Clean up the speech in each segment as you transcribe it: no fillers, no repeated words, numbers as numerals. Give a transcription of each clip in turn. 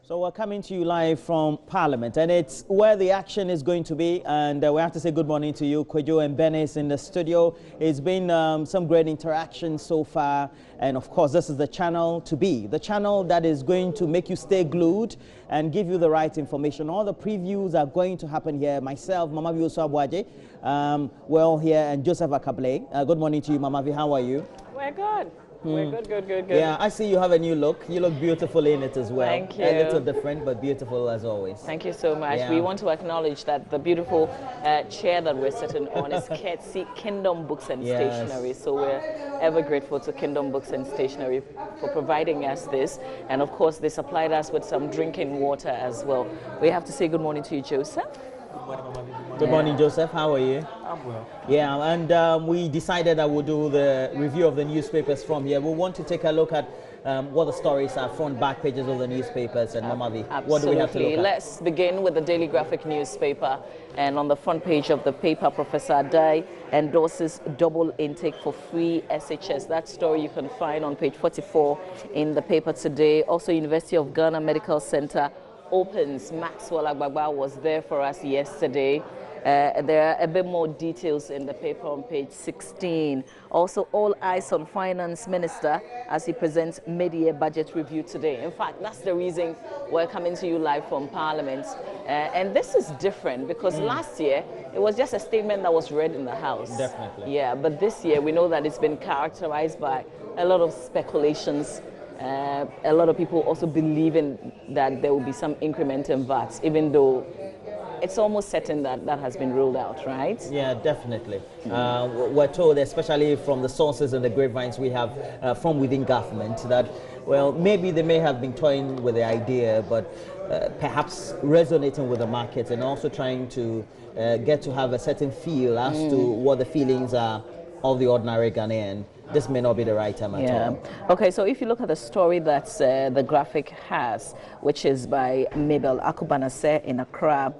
So we're coming to you live from Parliament, and it's where the action is going to be. And we have to say good morning to you, Kwejo and Benis in the studio. It's been some great interaction so far. And of course, this is the channel to be, the channel that is going to make you stay glued and give you the right information. All the previews are going to happen here. Myself, Mama Vioso Abwaje, we're all here, and Joseph Akable. Good morning to you, Mama Vi. How are you? We're good. We're good. Yeah, I see you have a new look. You look beautiful in it as well. Thank you. A little different, but beautiful as always. Thank you so much. Yeah. We want to acknowledge that the beautiful chair that we're sitting on is courtesy Kingdom Books and Stationery. So we're ever grateful to Kingdom Books and Stationery for providing us this. And of course, they supplied us with some drinking water as well. We have to say good morning to you, Joseph. Good morning, Joseph. How are you? I'm well. Yeah, and we decided that we'll do the review of the newspapers from here. We want to take a look at what the stories are, front, back pages of the newspapers. And Mama Vi, what do we have to look at? Let's begin with the Daily Graphic newspaper. And on the front page of the paper, Professor Adai endorses double intake for free SHS. That story you can find on page 44 in the paper today. Also, University of Ghana Medical Center opens. Maxwell Agbagba was there for us yesterday. There are a bit more details in the paper on page 16. Also, all eyes on Finance Minister as he presents mid-year budget review today. In fact, that's the reason we're coming to you live from Parliament. And this is different because last year it was just a statement that was read in the House. Definitely. Yeah, but this year we know that it's been characterized by a lot of speculations. A lot of people also believing that there will be some increment in VAT, even though it's almost certain that that has been ruled out, right? Yeah, definitely. We're told, especially from the sources and the grapevines we have from within government, that, well, maybe they may have been toying with the idea, but perhaps resonating with the market and also trying to get to have a certain feel as to what the feelings are of the ordinary Ghanaian. This may not be the right time at all. Okay, so if you look at the story that the graphic has, which is by Mabel Akubanase in Accra,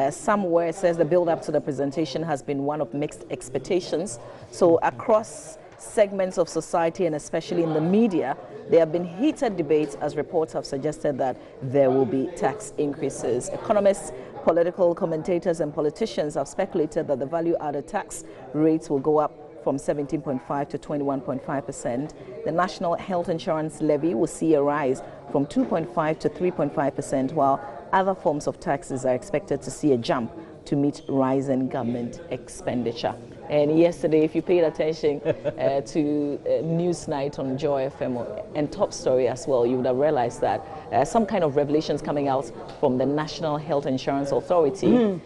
somewhere it says the build-up to the presentation has been one of mixed expectations. So across segments of society and especially in the media, there have been heated debates as reports have suggested that there will be tax increases. Economists, political commentators and politicians have speculated that the value-added tax rates will go up from 17.5 to 21.5%. The national health insurance levy will see a rise from 2.5 to 3.5%, while other forms of taxes are expected to see a jump to meet rising government expenditure. And yesterday, if you paid attention to Newsnight on Joy FM and Top Story as well, you would have realized that some kind of revelations coming out from the National Health Insurance Authority.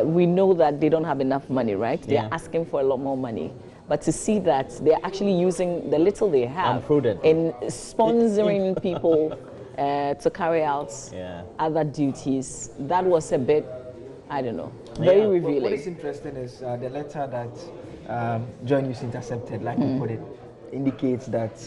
We know that they don't have enough money, right? They're asking for a lot more money. But to see that they're actually using the little they have in sponsoring people to carry out other duties, that was a bit, I don't know, very revealing. What is interesting is the letter that JoyNews intercepted, like you put it, indicates that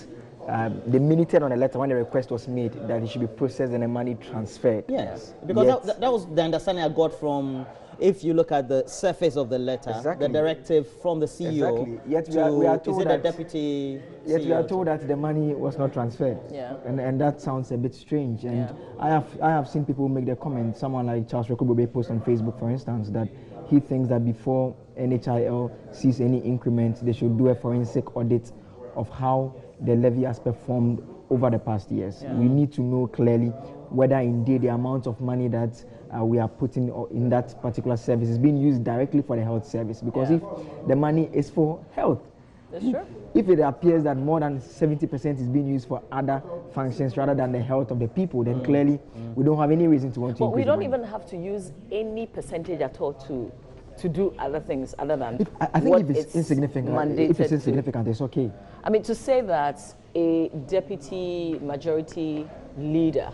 they minuted on the letter when the request was made that it should be processed and the money transferred. Yes, because that was the understanding I got from, if you look at the surface of the letter, the directive from the CEO Yet to we are told the deputy Yet CEO we are told that the money was not transferred. And that sounds a bit strange. And I have seen people make their comments. Someone like Charles Rekobobe post on Facebook, for instance, that he thinks that before NHIL sees any increment, they should do a forensic audit of how the levy has performed over the past years. We need to know clearly whether indeed the amount of money that we are putting in that particular service is being used directly for the health service. Because if the money is for health, that's true. If it appears that more than 70% is being used for other functions rather than the health of the people, then clearly we don't have any reason to want to increase. But we don't even have to use any percentage at all to do other things other than I think if it's insignificant, it's okay. I mean, to say that a deputy majority leader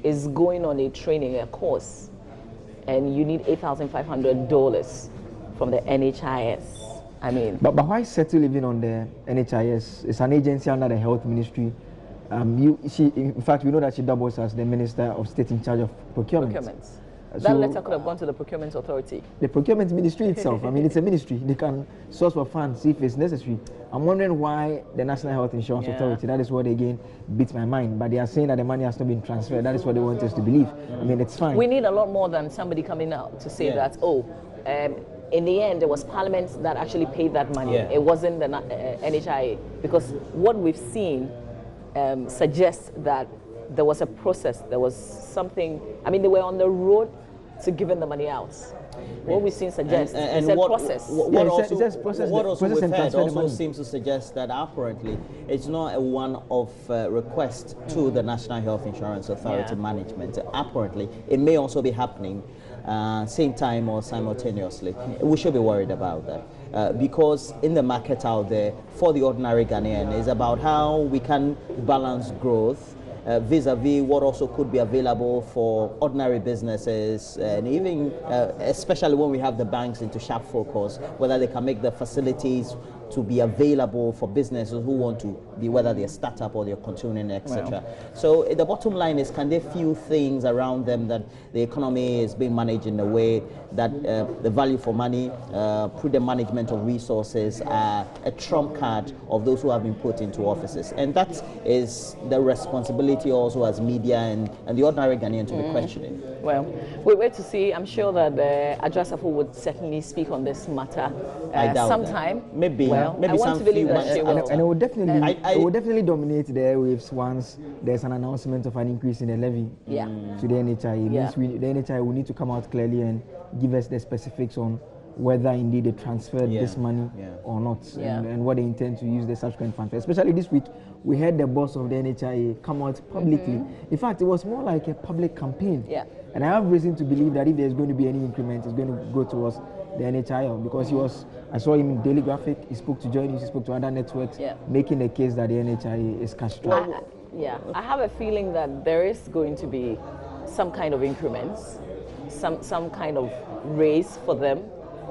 is going on a training, a course, and you need $8,500 from the NHIS. I mean, but why settle living on the NHIS? It's an agency under the health ministry. In fact, we know that she doubles as the Minister of State in charge of procurement. That letter could have gone to the procurement authority. The procurement ministry itself. I mean, it's a ministry. They can source for funds if it's necessary. I'm wondering why the National Health Insurance Authority, that is what again beats my mind. But they are saying that the money has not been transferred. That is what they want us to believe. I mean, it's fine. We need a lot more than somebody coming out to say that, in the end, it was Parliament that actually paid that money. It wasn't the NHIA. Because what we've seen suggests that there was a process, there was something. I mean, they were on the road to giving the money out. What we've seen suggests it's a process. What also we've heard also seems to suggest that apparently it's not a one-off request to the National Health Insurance Authority management. Apparently, it may also be happening same time or simultaneously. We should be worried about that. Because in the market out there, for the ordinary Ghanaian, is about how we can balance growth vis-a-vis what also could be available for ordinary businesses, and even especially when we have the banks into sharp focus, whether they can make the facilities to be available for businesses who want to be, whether they're startup or they're continuing, etc. So the bottom line is, can there few things around them that the economy is being managed in a way that the value for money, prudent management of resources are a trump card of those who have been put into offices. And that is the responsibility also as media and the ordinary Ghanaian to be questioning. Well, we wait to see. I'm sure that Adrasafo would certainly speak on this matter sometime. That. Maybe. Well, maybe I want to believe that she will. And it will definitely, it will definitely dominate the airwaves once there's an announcement of an increase in the levy to the NHI. It means the NHI will need to come out clearly and give us the specifics on whether indeed they transferred this money or not, and what they intend to use the subsequent funds. Especially this week, we heard the boss of the NHIA come out publicly. In fact, it was more like a public campaign. And I have reason to believe that if there's going to be any increment, it's going to go towards the NHIA, because I saw him in Daily Graphic, he spoke to JoyNews, he spoke to other networks, making the case that the NHIA is cash strapped. I have a feeling that there is going to be some kind of increments, some kind of raise for them.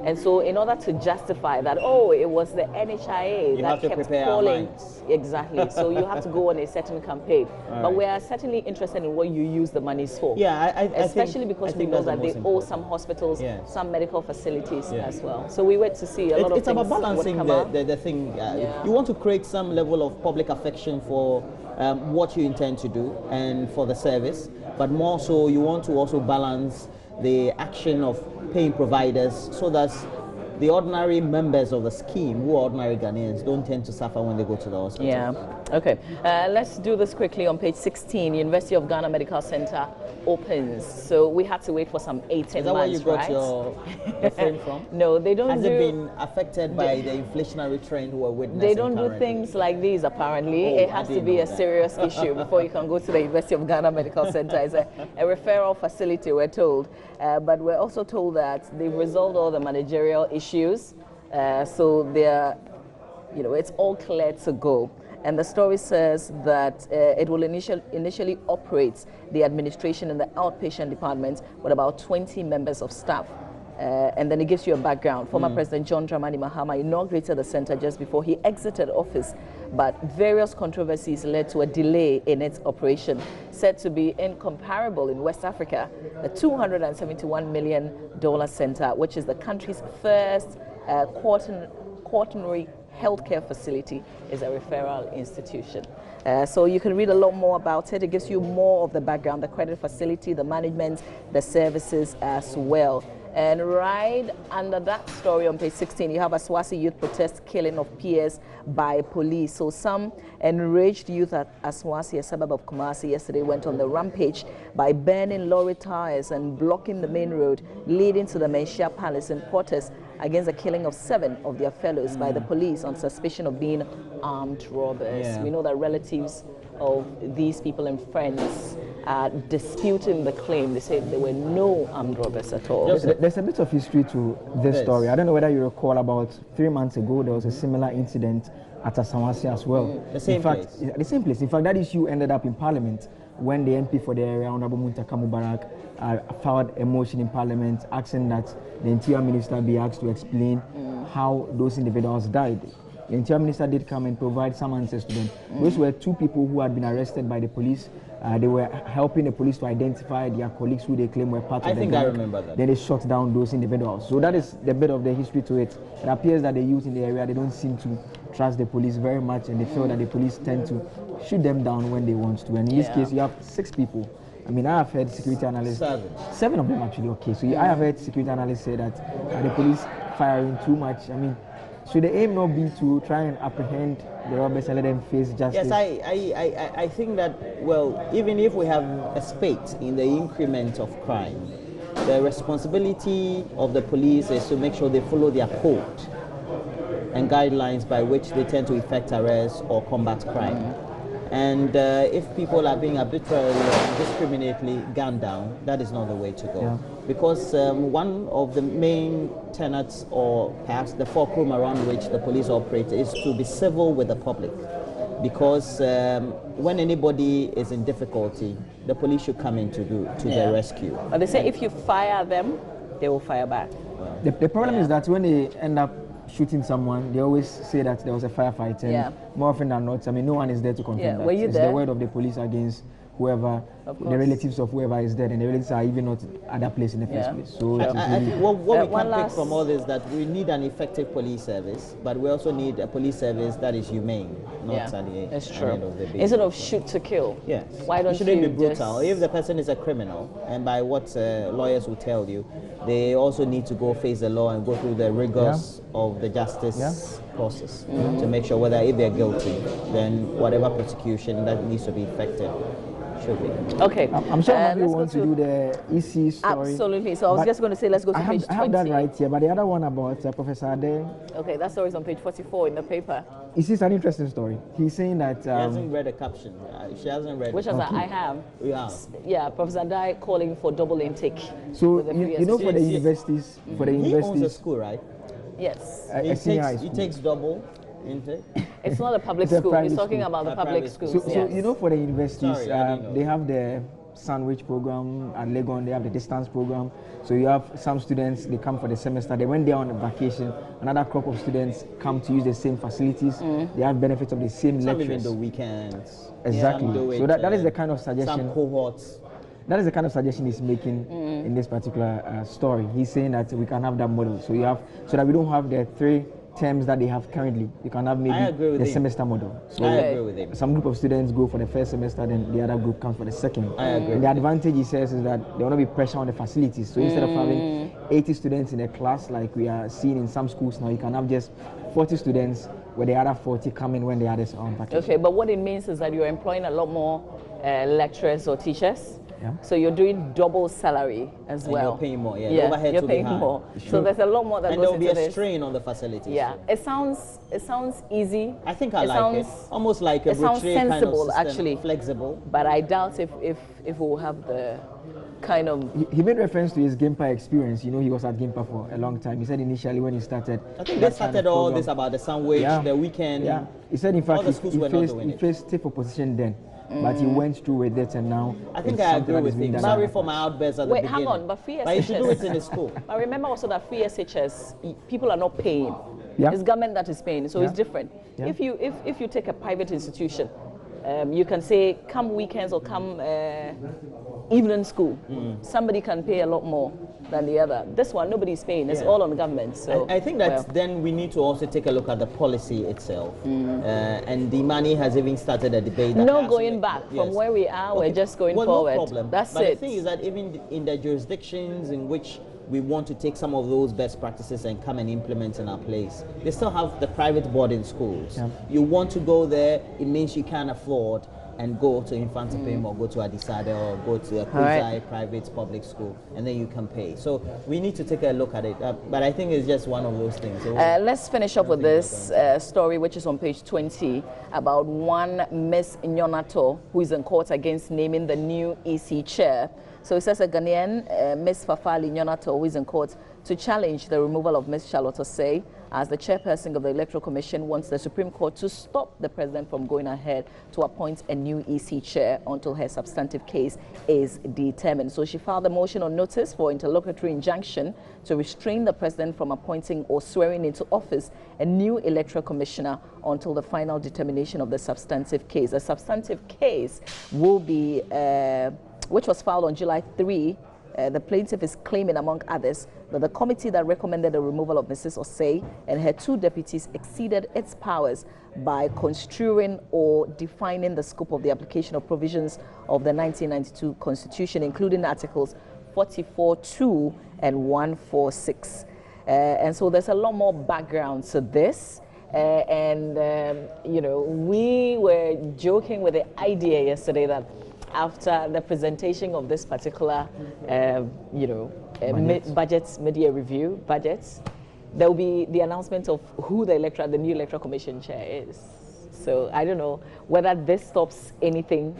And so in order to justify that, it was the NHIA that kept calling. Exactly. So you have to go on a certain campaign. But we are certainly interested in what you use the monies for. Especially because we know that they owe some hospitals, some medical facilities as well. So we wait to see a lot of things. It's about balancing the thing. You want to create some level of public affection for what you intend to do and for the service, but more so you want to also balance the action of paying providers so that the ordinary members of the scheme, who are ordinary Ghanaians, don't tend to suffer when they go to the hospital. Okay. Let's do this quickly. On page 16, University of Ghana Medical Center opens. So we had to wait for some 18 months, Is that where you got your frame from? No, they don't. Has it been affected by the inflationary trend we're witnessing? They don't do things like these, apparently. It has to be a serious issue before you can go to the University of Ghana Medical Center. It's a referral facility, we're told. But we're also told that they've resolved all the managerial issues. So they're, it's all clear to go. And the story says that it will initially operate the administration in the outpatient department with about 20 members of staff. And then it gives you a background. Former President John Dramani Mahama inaugurated the center just before he exited office, but various controversies led to a delay in its operation. Said to be incomparable in West Africa, the $271 million center, which is the country's first quaternary healthcare facility, is a referral institution. So you can read a lot more about it. It gives you more of the background, the credit facility, the management, the services as well. And right under that story on page 16, you have a Aswasi youth protest killing of peers by police. So some enraged youth at Aswasi, a suburb of Kumasi, yesterday went on the rampage by burning lorry tires and blocking the main road leading to the Menshia Palace in protest against the killing of 7 of their fellows by the police on suspicion of being armed robbers. We know that relatives of these people and friends are disputing the claim. They say there were no armed robbers at all. There's a bit of history to this story. I don't know whether you recall, about 3 months ago, there was a similar incident at Asawasi as well. The same place. The same place. In fact, that issue ended up in Parliament when the MP for the area, Honorable Muntaka Mubarak, filed a motion in Parliament asking that the Interior Minister be asked to explain how those individuals died. The Interior Minister did come and provide some answers to them. Those were 2 people who had been arrested by the police. They were helping the police to identify their colleagues who they claim were part of the gang. I think I remember that. Then they shot down those individuals. So that is the bit of the history to it. It appears that the youth in the area, they don't seem to trust the police very much, and they feel that the police tend to shoot them down when they want to. And in this case, you have 6 people. I mean, I have heard security analysts... 7 of them actually, okay. So I have heard security analysts say that the police firing too much. I mean, should the aim not be to try and apprehend the robbers and let them face justice? Yes, I think that, well, even if we have a spate in the increment of crime, the responsibility of the police is to make sure they follow their code and guidelines by which they tend to effect arrests or combat crime. And if people are being arbitrarily or indiscriminately gunned down, that is not the way to go. Yeah. Because one of the main tenets, or perhaps the fulcrum around which the police operate, is to be civil with the public. Because when anybody is in difficulty, the police should come in to their rescue. But they say if you fire them, they will fire back. Well, the problem is that when they end up shooting someone, they always say that there was a firefight, and more often than not, I mean, no one is there to confirm that. It's the word of the police against whoever, the relatives of whoever is dead, and the relatives are even not at that place in the first place. So I think what we can take from all this is that we need an effective police service, but we also need a police service that is humane, not at the end of the day. Instead of shoot to kill. Yes. Why don't it shouldn't be brutal. If the person is a criminal, and by what lawyers will tell you, they also need to go face the law and go through the rigors of the justice process to make sure whether if they're guilty, then whatever prosecution that needs to be effective should be. Okay. I'm sure you want to do the EC story. Absolutely. So I was just going to say, let's go to page 20. I have that right here, but the other one about Professor Ade. Okay, that story is on page 44 in the paper. This is an interesting story. He's saying that... He hasn't read the caption. She hasn't read it. Which I have. Yeah, Professor Ade calling for double intake. So, you know, for the universities... He owns a school, right? Yes. He takes double intake. It's not a public school. He's talking about the public schools. So you know, for the universities, they have the sandwich program at Legon. They have the distance program. So you have some students, they come for the semester. They went there on a vacation. Another crop of students come to use the same facilities. They have benefits of the same lectures. Even the weekends. Exactly. So that is the kind of suggestion. Some cohorts. That is the kind of suggestion he's making in this particular story. He's saying that we can have that model. So that we don't have the 3 terms that they have currently. You can have maybe the semester model. So I agree with him. Some group of students go for the first semester, then the other group comes for the second. I agree. And the advantage, he says, is that there will not be pressure on the facilities. So instead of having 80 students in a class like we are seeing in some schools now, you can have just 40 students where the other 40 come in when the others are on vacation. Okay, but what it means is that you're employing a lot more lecturers or teachers. So you're doing double salary as well. You're paying more, Overhead you're paying more. So there's a lot more that goes into this. And there'll be a strain on the facilities. Yeah, it sounds easy. I think I like it. Almost like a sounds sensible, kind of system, actually. Flexible. But I doubt if we'll have the kind of... He made reference to his Gimpa experience. You know, he was at Gimpa for a long time. He said initially when he started... I think they started all this about the sandwich, the weekend. Yeah, he said in fact he faced stiff opposition then. But he went through with it, and now I think I agree with him. Sorry for my outburst at the beginning. Hang on, but free SHS... But you should do it in the school. But remember also that free SHS, people are not paying. Yeah. It's government that is paying, so it's different. Yeah. If you take a private institution, you can say come weekends or come evening school. Somebody can pay a lot more than the other. This one, nobody's paying. It's all on government. So I think that then we need to also take a look at the policy itself. And the money has even started a debate. No going back from where we are. We're just going forward. No problem. That's but it. The thing is that even in the jurisdictions in which we want to take some of those best practices and come and implement in our place, they still have the private boarding schools. Yeah. You want to go there, it means you can't afford and go to Infanta Pim or go to Adisade or go to a private public school, and then you can pay. So we need to take a look at it. But I think it's just one of those things. Let's finish up with this story, which is on page 20, about one Miss Nyonato, who is in court against naming the new EC chair. So it says a Ghanaian, Miss Fafali Nyonato, who is in court to challenge the removal of Miss Charlotte Osei as the chairperson of the Electoral Commission wants the Supreme Court to stop the president from going ahead to appoint a new EC chair until her substantive case is determined. So she filed a motion on notice for interlocutory injunction to restrain the president from appointing or swearing into office a new electoral commissioner until the final determination of the substantive case. The substantive case will be, which was filed on July 3. The plaintiff is claiming, among others, that the committee that recommended the removal of Mrs. Osei and her two deputies exceeded its powers by construing or defining the scope of the application of provisions of the 1992 Constitution, including Articles 44(2) and 146. And so there's a lot more background to this. You know, we were joking with the idea yesterday that after the presentation of this particular, you know, mid-year review, budgets, there will be the announcement of who the new electoral commission chair is. So I don't know whether this stops anything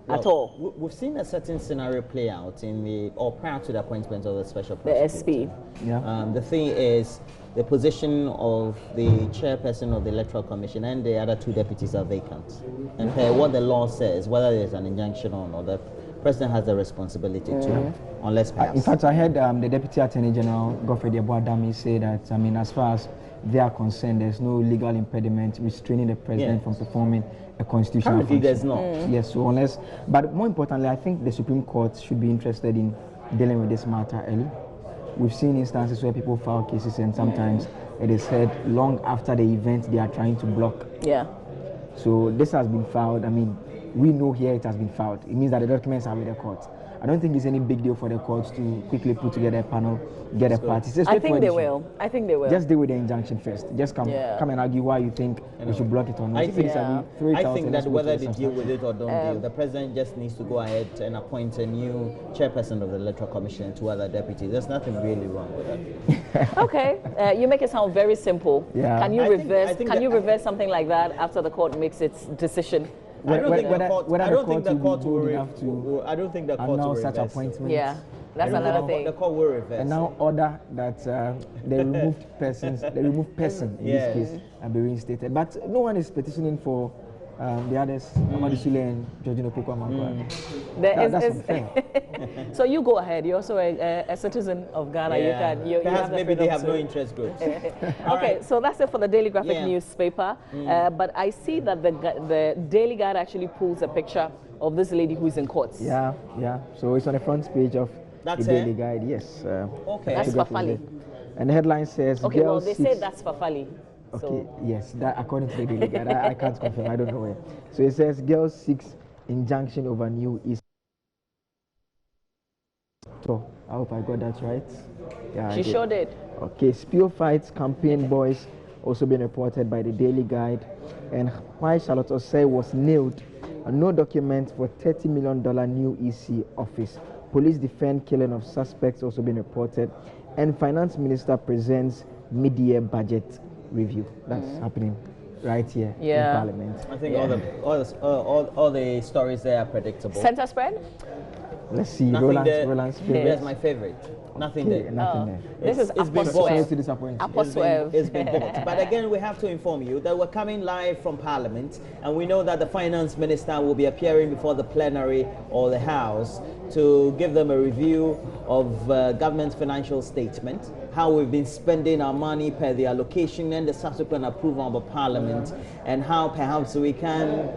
at all. We've seen a certain scenario play out prior to the appointment of the special The prosecutor. SP. Yeah. The thing is, the position of the chairperson of the Electoral Commission and the other two deputies are vacant. And what the law says, whether there's an injunction or not, the president has the responsibility to, unless passed. In fact, I heard the Deputy Attorney General, Godfrey Deboadami, say that, I mean, as far as they are concerned, there's no legal impediment restraining the president from performing a constitutional function. There's not. Yes, so unless, but more importantly, I think the Supreme Court should be interested in dealing with this matter early. We've seen instances where people file cases and sometimes it is heard long after the event they are trying to block. Yeah. So this has been filed. I mean, we know here it has been filed. It means that the documents are with the court. I don't think it's any big deal for the courts to quickly put together a panel, get a party. I think they will. I think they will. Just deal with the injunction first. Just come and argue why you think we should block it or not. I think that whether they deal with it or don't deal, the president just needs to go ahead and appoint a new chairperson of the Electoral Commission and two other deputies. There's nothing really wrong with that. Okay, you make it sound very simple. Yeah. Can you reverse something like that after the court makes its decision? I don't think the court will announce such appointments. Yeah, that's another thing. The court will reverse. And now order that the removed person in this case be reinstated. But no one is petitioning for the others, Amadou Sule and Georgina Okoko-Amankwa. That's unfair. So you go ahead. You're also a citizen of Ghana. Yeah. Perhaps maybe they have no interest groups. Okay, so that's it for the Daily Graphic newspaper. But I see that the Daily Guide actually pulls a picture of this lady who's in court. Yeah. So it's on the front page of the Daily Guide. Yes. That's Fafali. And the headline says, okay, well, they say that's Fafali. Okay, so. Yes, that according to the Daily Guide. I can't confirm, I don't know where. So it says, girl seeks injunction over new EC. So I hope I got that right. Yeah, she sure did. Okay, Spew Fights campaign boys also been reported by the Daily Guide. And why Charlotte Osei was nailed, no document for $30 million new EC office. Police defend killing of suspects also been reported. And Finance Minister presents mid-year budget review. That's happening right here in Parliament. I think all the stories there are predictable. Center spread? Let's see. Roland's favorite. That's my favorite. Nothing there. Nothing there. This is it's been sorry to disappoint you. It's been bought. But again, we have to inform you that we're coming live from Parliament, and we know that the Finance Minister will be appearing before the plenary or the House to give them a review of government's financial statement, how we've been spending our money per the allocation and the subsequent approval of the Parliament, and how perhaps we can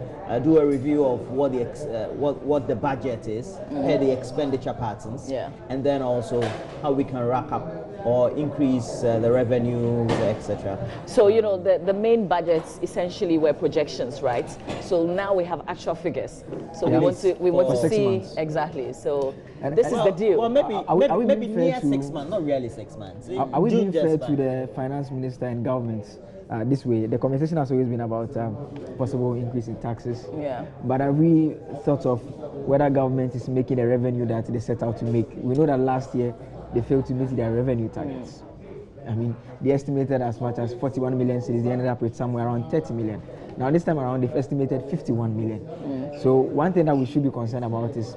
do a review of what the budget is per the expenditure patterns, and then also how we can rack up or increase the revenues, etc. So, you know, the main budgets essentially were projections, right? So now we have actual figures. So we want to see months. Exactly. So this is the deal. Well, maybe near 6 to, months, not really 6 months. Are we being fair to the Finance Minister and government? This way, the conversation has always been about possible increase in taxes. Yeah. But have we thought of whether government is making the revenue that they set out to make? We know that last year they failed to meet their revenue targets. I mean, they estimated as much as 41 million cities. They ended up with somewhere around 30 million. Now this time around, they've estimated 51 million. So one thing that we should be concerned about is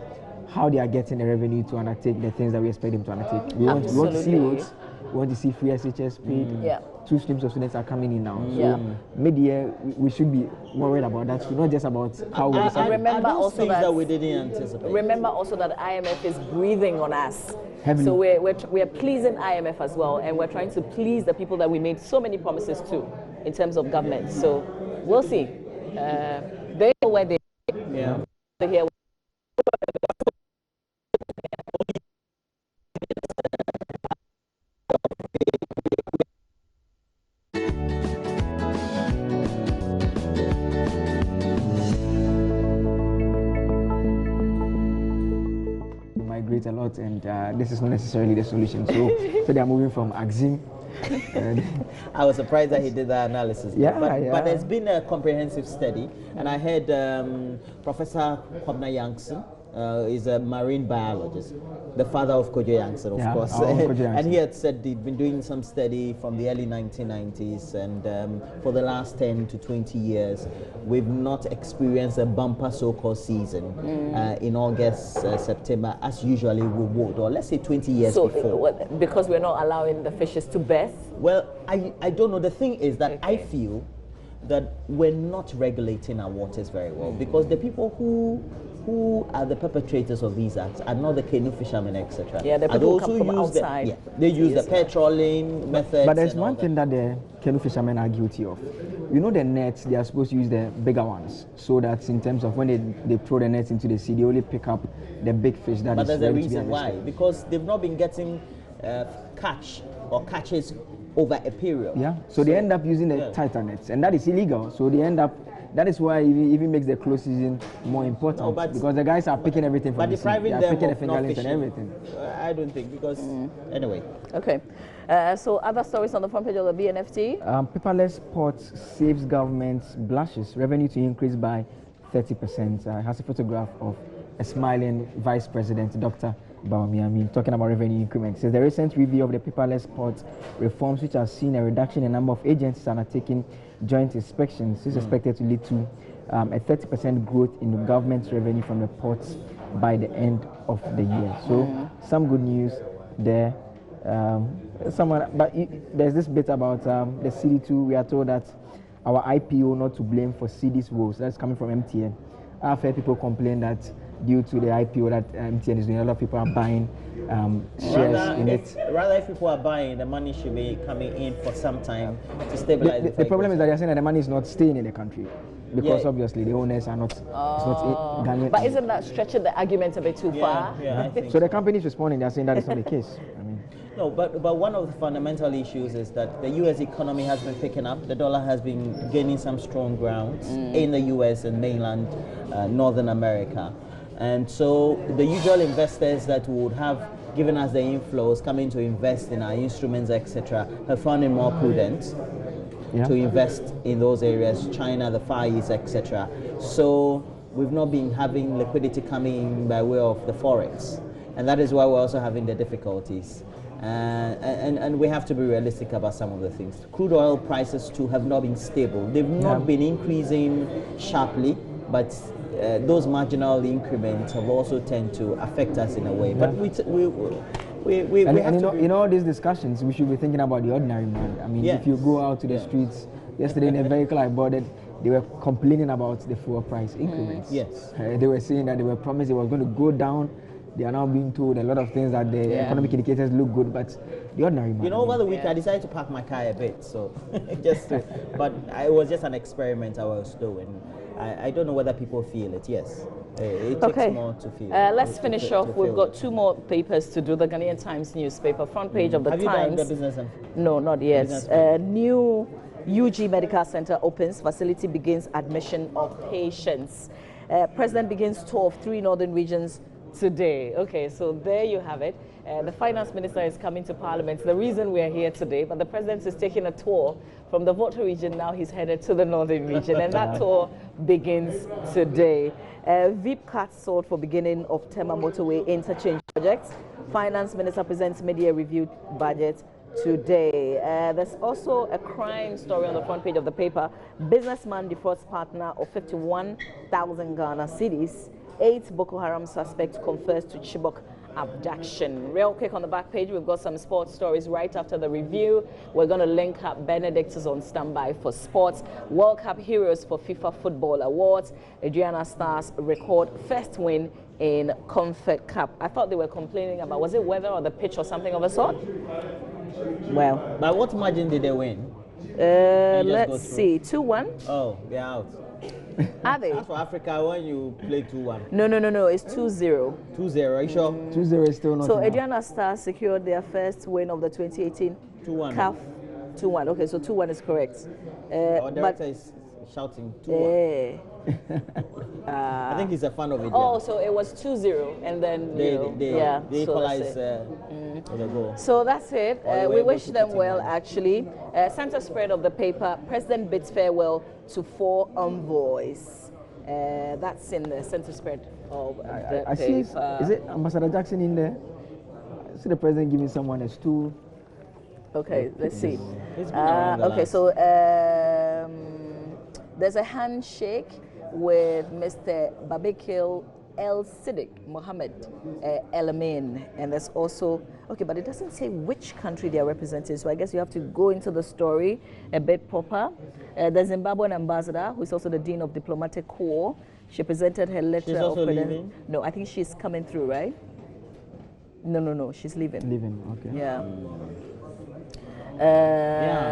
how they are getting the revenue to undertake the things that we expect them to undertake. We want to see roads, We want to see free SHS paid. Yeah. 2 streams of students are coming in now. So mid-year, we should be worried about that. So not just about how we remember also that we didn't anticipate. Remember also that IMF is breathing on us. Heavily. So we're pleasing IMF as well, and we're trying to please the people that we made so many promises to in terms of government. So we'll see. They know where they are. Here. Migrate a lot, and this is not necessarily the solution. So they are moving from Axim. I was surprised that he did that analysis. But there's been a comprehensive study, and I heard Professor Kwabna Yankson is a marine biologist, the father of Kojo Yankson, of course. And he had said he'd been doing some study from the early 1990s, and for the last 10 to 20 years, we've not experienced a bumper so-called season in August, September, as usually we would, or let's say 20 years before. Because we're not allowing the fishes to birth? Well, I don't know. The thing is that I feel that we're not regulating our waters very well, because the people who are the perpetrators of these acts are not the canoe fishermen, etc. Yeah, the people who come from outside. They use the petroling methods. But there's one thing that the canoe fishermen are guilty of. You know, the nets, they are supposed to use the bigger ones, so that in terms of when they throw the nets into the sea, they only pick up the big fish that but there's a reason why. Because they've not been getting catches over a period. Yeah, so they end up using the tighter nets, and that is illegal. So they end up, that is why it even makes the close season more important, because the guys are picking everything from the sea. They are picking the fingerlings and everything. I don't think, because anyway. Okay, so other stories on the front page of the BNFT. Paperless ports saves government's blushes, revenue to increase by 30%. It has a photograph of a smiling Vice President, Dr. Bawumia, talking about revenue increments. Says the recent review of the paperless port reforms, which has seen a reduction in the number of agencies undertaking joint inspections, is expected to lead to a 30% growth in the government's revenue from the ports by the end of the year. So some good news there. There's this bit about the CD2. We are told that our IPO not to blame for CD's woes. That's coming from MTN. I've heard people complain that due to the IPO that MTN is doing, a lot of people are buying shares in it. Rather, if people are buying, the money should be coming in for some time to stabilize. The problem is that they're saying that the money is not staying in the country, because obviously the owners are not. It's not Ghanaian. But isn't that stretching the argument a bit too far? Yeah, I think so. The company is responding. They're saying that is not the case. No, but one of the fundamental issues is that the U.S. economy has been picking up. The dollar has been gaining some strong ground in the U.S. and mainland Northern America. And so the usual investors that would have given us the inflows coming to invest in our instruments, etc., have found it more prudent to invest in those areas, China, the Far East, etc. So we've not been having liquidity coming in by way of the forex. And that is why we're also having the difficulties. And we have to be realistic about some of the things. Crude oil prices too have not been stable. They've not been increasing sharply, but those marginal increments have also tend to affect us in a way. But in all these discussions, we should be thinking about the ordinary man. I mean, if you go out to the streets, yesterday in a vehicle I boarded, they were complaining about the fuel price increments. Yes. They were saying that they were promised it was going to go down. They are now being told a lot of things that the economic indicators look good, but the ordinary man. You know, over the week I decided to park my car a bit, so but it was just an experiment I was doing. I don't know whether people feel it. Yes, it takes more to feel. Let's finish off. We've got 2 more papers to do. The Ghanaian Times newspaper, front page of the Times. Have you done the business? No, not yet. New UG Medical Center opens. Facility begins admission of patients. President begins tour of 3 northern regions today. Okay, so there you have it. The finance minister is coming to Parliament. The reason we are here today, but the president is taking a tour from the Volta region. Now he's headed to the northern region, and that tour begins today. VIP cuts sought for beginning of Tema motorway interchange projects. Finance minister presents mid-year review budget today. There's also a crime story on the front page of the paper. Businessman defrauds partner of 51,000 Ghana cedis. 8 Boko Haram suspects confessed to Chibok abduction. Real quick on the back page, we've got some sports stories right after the review. We're going to link up. Benedict is on standby for sports. World Cup heroes for FIFA Football Awards. Adriana Stars record first win in Comfort Cup. I thought they were complaining about, was it weather or the pitch or something of a sort? Well. By what margin did they win? Let's see, 2-1. Oh, they're out. Are they? As for Africa, when you play 2-1. No, it's 2-0. 2-0, are you sure? 2-0 is still not So enough. Adriana Stars secured their first win of the 2018 2-1. CAF. 2-1, okay, so 2-1 is correct. Our director is shouting 2-1. I think he's a fan of it. Oh, so it was 2-0, and then They so equalized that's with a goal. So that's it. Or We they were wish them able to well, take actually. Center spread of the paper, President bids farewell to 4 envoys. That's in the center spread of the I see, paper. is it Ambassador Jackson in there? I see the president giving someone a stool. Okay, let's see. It's been around the Okay, last. so there's a handshake with Mr. Babakil El Siddiq Mohammed El Amin, and there's also, okay, but it doesn't say which country they are representing, so I guess you have to go into the story a bit proper. The Zimbabwean ambassador, who is also the Dean of Diplomatic Corps, she presented her letter She's of also credentials. leaving? No, I think she's coming through, right? No, she's leaving. Leaving, okay. Yeah.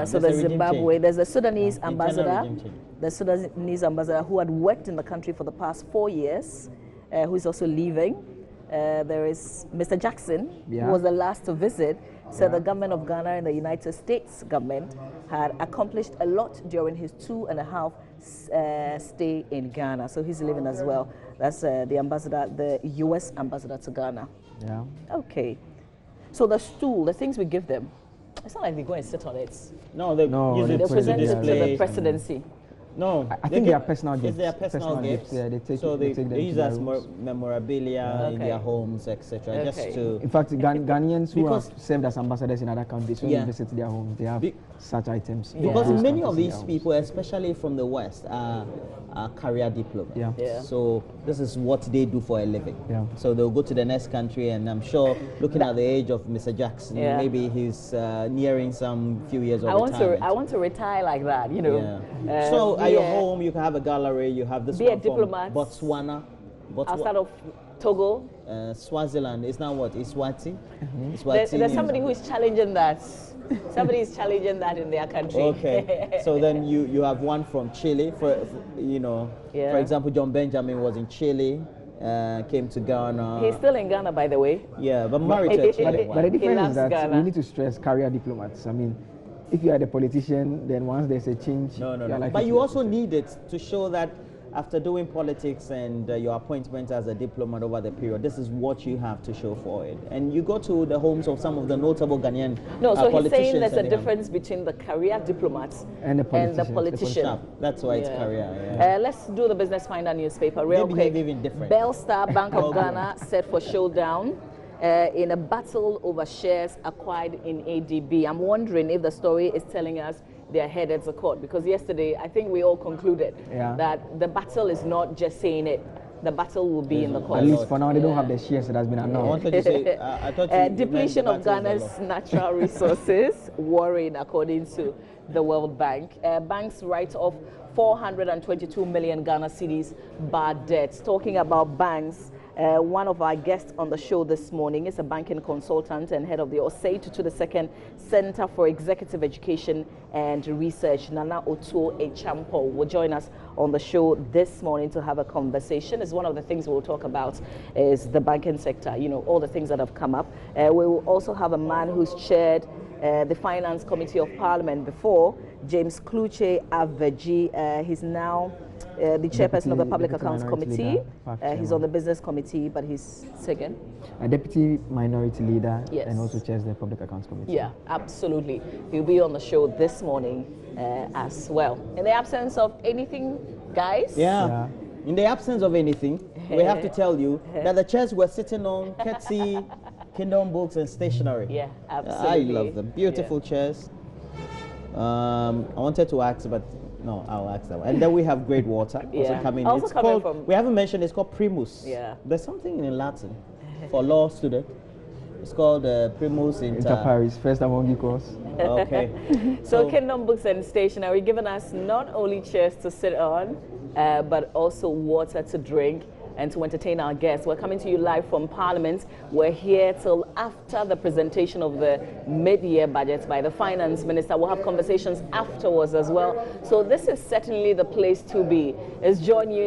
So there's there's a regime Zimbabwe, change. there's the Sudanese Internal ambassador, regime change. the Sudanese ambassador who had worked in the country for the past 4 years, who is also leaving. There is Mr. Jackson, who was the last to visit. So the government of Ghana and the United States government had accomplished a lot during his 2.5 stay in Ghana. So he's leaving as well. That's the ambassador, the U.S. ambassador to Ghana. Yeah. Okay. So the stool, the things we give them, it's not like they go and sit on it. No, they use They it to present it to display. the presidency. No, I think they are personal gifts. It's their personal gifts. Yeah, they take, so they take them they use to as their rooms. memorabilia in Okay. their homes, etc. Just to. In fact, Ghanaians who Because- have served as ambassadors in other countries, when Yeah. you visit their homes, they have Be- such items. Because Those many of countries in these their people, especially from the West, are career diplomats. Yeah. Yeah. So this is what they do for a living. Yeah. So they'll go to the next country, and I'm sure, looking at the age of Mr. Jackson, Yeah. maybe he's nearing some few years of I want retirement. to retire like that, you know. Yeah. So at be your a- home, you can have a gallery. You have this be a one from diplomat. Botswana. Outside of Togo, Swaziland. It's not what? Iswati? there's somebody who is challenging that. Somebody is challenging that in their country. Okay. So then you have one from Chile. For Yeah. for example, John Benjamin was in Chile, came to Ghana. He's still in Ghana, by the way. Yeah, but married to a Chilean But the wife. difference loves is that Ghana. we need to stress career diplomats. I mean, if you are the politician, then once there's a change, No. you are likely But to you be also associated. need it to show that after doing politics and your appointment as a diplomat over the period, this is what you have to show for it. And you go to the homes of some of the notable Ghanaian No, so he's politicians. saying there's a and they have- difference between the career diplomats And the politicians. politician. Sharp. That's why it's Yeah. career. Yeah. Let's do the Business Finder newspaper real They quick. behave even different. Belstar Bank of Okay. Ghana set for showdown in a battle over shares acquired in ADB. I'm wondering if the story is telling us they are headed to court, because yesterday I think we all concluded that the battle is not just saying it. The battle will be in the court. At least for now, they don't have the shares that has been I announced. wanted to say, I thought you Depletion meant of the battles Ghana's are natural resources, worrying according to the World Bank. Banks write off 422 million Ghana cedis bad debts. Talking about banks, one of our guests on the show this morning is a banking consultant and head of the OSAID to the Second Center for Executive Education and Research. Nana Otuo Echampo will join us on the show this morning to have a conversation. It's one of the things we'll talk about is the banking sector, you know, all the things that have come up. We will also have a man who's chaired the Finance Committee of Parliament before, James Kluche Aveji. He's now the chairperson of the Public Deputy Accounts Minority Committee. Leader, Park He's Chairman. on the Business Committee, but he's second. A deputy minority leader Yes. and also chairs the Public Accounts Committee. Yeah, absolutely. He'll be on the show this morning as well. In the absence of anything, guys? Yeah. In the absence of anything, we have to tell you that the chairs we're sitting on, Ketsi, Kingdom Books and Stationery. Yeah, I absolutely. love them. Beautiful chairs. I wanted to ask, but no, I'll ask that one. And then we have Great Water also Yeah. coming. Also It's coming called, from- we haven't mentioned, it's called Primus. Yeah. There's something in Latin. for law student. It's called Primus Inter Paris, first among equals. Okay. So Kingdom Books and Stationery giving us not only chairs to sit on, but also water to drink and to entertain our guests. We're coming to you live from Parliament. We're here till after the presentation of the mid-year budget by the Finance Minister. We'll have conversations afterwards as well. So this is certainly the place to be. It's JoyNews.